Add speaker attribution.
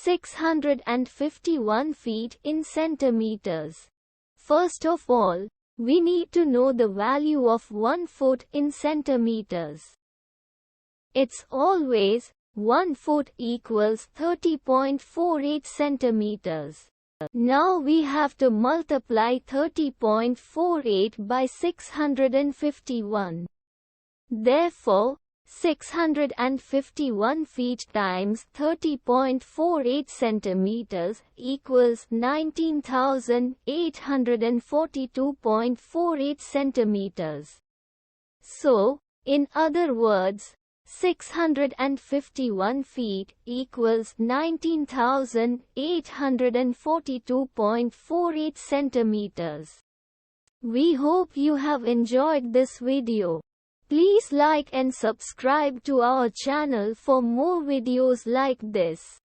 Speaker 1: 651 feet in centimeters. First of all, we need to know the value of 1 foot in centimeters. It's always 1 foot equals 30.48 centimeters. Now we have to multiply 30.48 by 651. Therefore, 651 feet times 30.48 centimeters equals 19,842.48 centimeters. So, in other words, 651 feet equals 19,842.48 centimeters. We hope you have enjoyed this video. Please like and subscribe to our channel for more videos like this.